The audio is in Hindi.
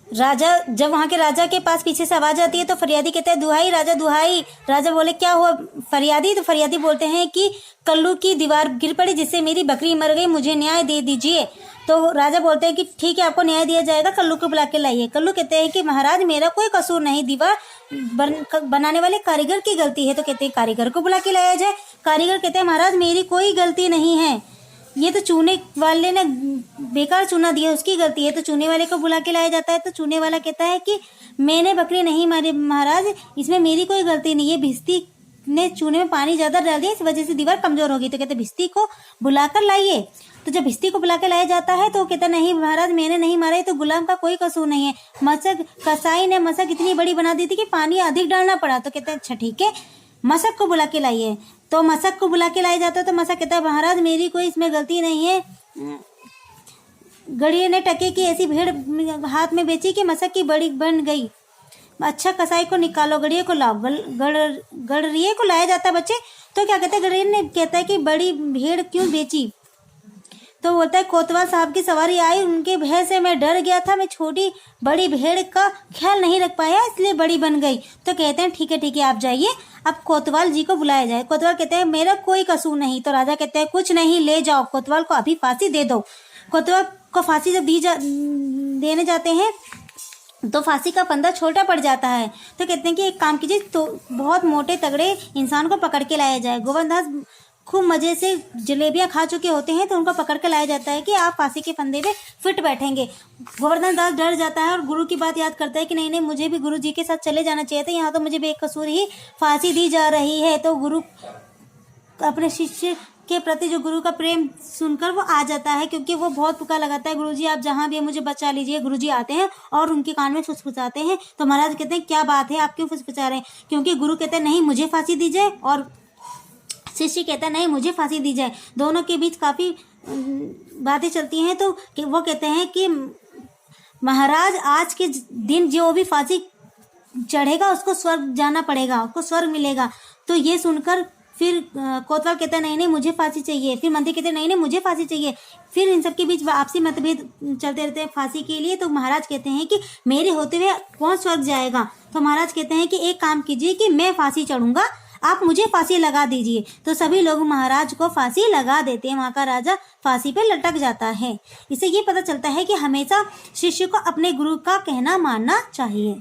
राजा जब वहां के राजा के पास पीछे से आवाज आती है तो फरियादी कहता है दुहाई राजा दुहाई। राजा बोले क्या हुआ फरियादी? तो फरियादी बोलते हैं कि कल्लू की दीवार गिर पड़ी जिससे मेरी बकरी मर गई, मुझे न्याय दे दीजिए। तो राजा बोलते हैं कि ठीक है आपको न्याय दिया जाएगा, कल्लू को बुला के लाइए। कल्लू कहते हैं कि महाराज मेरा कोई कसूर नहीं, दीवार बनाने वाले कारीगर की गलती है। तो कहते हैं कारीगर को बुला के लाया जाए। कारीगर कहते हैं महाराज मेरी कोई गलती नहीं है, ये तो चूने वाले ने बेकार चूना दिया, उसकी गलती है। तो चूने वाले को बुला के लाया जाता है। तो चूने वाला कहता है कि मैंने बकरी नहीं मारी महाराज, इसमें मेरी कोई गलती नहीं है, भिस्ती ने चूने में पानी ज्यादा डाल दिया, इस वजह से दीवार कमजोर होगी। तो कहते भिस्ती को बुलाकर लाइए। तो जब भिस्ती को बुला के लाया जाता है तो कहता नहीं महाराज मैंने नहीं मारा, तो गुलाम का कोई कसूर नहीं है, मशक कसाई ने मशक इतनी बड़ी बना दी थी कि पानी अधिक डालना पड़ा। तो कहते हैं अच्छा ठीक है मशक को बुला के लाइए। तो मशक को बुला के लाया जाता है। तो मशक कहता है महाराज मेरी कोई इसमें गलती नहीं है, गड़िए ने टके की ऐसी भेड़ हाथ में बेची कि मशक की बड़ी बन गई। अच्छा कसाई को निकालो, गड़िए को लाओ। गड़िए को लाया जाता है बच्चे। तो क्या कहते हैं गड़िए ने कहता है कि बड़ी भेड़ क्यों बेची? तो बोलता है कोतवाल साहब की सवारी आई, उनके भय से मैं डर गया था, मैं छोटी बड़ी भेड़ का ख्याल नहीं रख पाया इसलिए बड़ी बन गई। तो कहते हैं ठीक है आप जाइए, अब कोतवाल जी को बुलाया जाए। कोतवाल कहते हैं मेरा कोई कसूर नहीं। तो राजा कहते हैं कुछ नहीं, ले जाओ कोतवाल को अभी फांसी दे दो। कोतवाल को फांसी जब देने जाते हैं तो फांसी का फंदा छोटा पड़ जाता है। तो कहते हैं कि एक काम कीजिए, तो बहुत मोटे तगड़े इंसान को पकड़ के लाया जाए। गोवर्धनदास खूब मजे से जलेबियां खा चुके होते हैं तो उनको पकड़ के लाया जाता है कि आप फांसी के फंदे पे फिट बैठेंगे। गोवर्धनदास डर जाता है और गुरु की बात याद करता है कि नहीं मुझे भी गुरु जी के साथ चले जाना चाहिए था, यहाँ तो मुझे बेकसूर ही फांसी दी जा रही है। तो गुरु अपने शिष्य के प्रति जो गुरु का प्रेम सुनकर वो आ जाता है, क्योंकि वो बहुत पुकार लगाता है गुरुजी आप जहाँ भी है मुझे बचा लीजिए। गुरुजी आते हैं और उनके कान में फुसफुसाते हैं। तो महाराज कहते हैं क्या बात है, आप क्यों फुसफुसा रहे हैं? क्योंकि गुरु कहते हैं नहीं मुझे फांसी दी जाए और शिष्य कहता है नहीं मुझे फांसी दी जाए। दोनों के बीच काफी बातें चलती हैं। तो वो कहते हैं कि महाराज आज के दिन जो भी फांसी चढ़ेगा उसको स्वर्ग जाना पड़ेगा, उसको स्वर्ग मिलेगा। तो ये सुनकर फिर कोतवाल कहता है नहीं मुझे फांसी चाहिए। फिर मंत्री कहते हैं नहीं मुझे फांसी चाहिए। फिर इन सबके बीच आपसी मतभेद चलते रहते हैं फांसी के लिए। तो महाराज कहते हैं कि मेरे होते हुए कौन स्वर्ग जाएगा? तो महाराज कहते हैं कि एक काम कीजिए कि मैं फांसी चढ़ूंगा, आप मुझे फांसी लगा दीजिए। तो सभी लोग महाराज को फांसी लगा देते हैं। वहां का राजा फांसी पे लटक जाता है। इससे ये पता चलता है कि हमेशा शिष्य को अपने गुरु का कहना मानना चाहिए।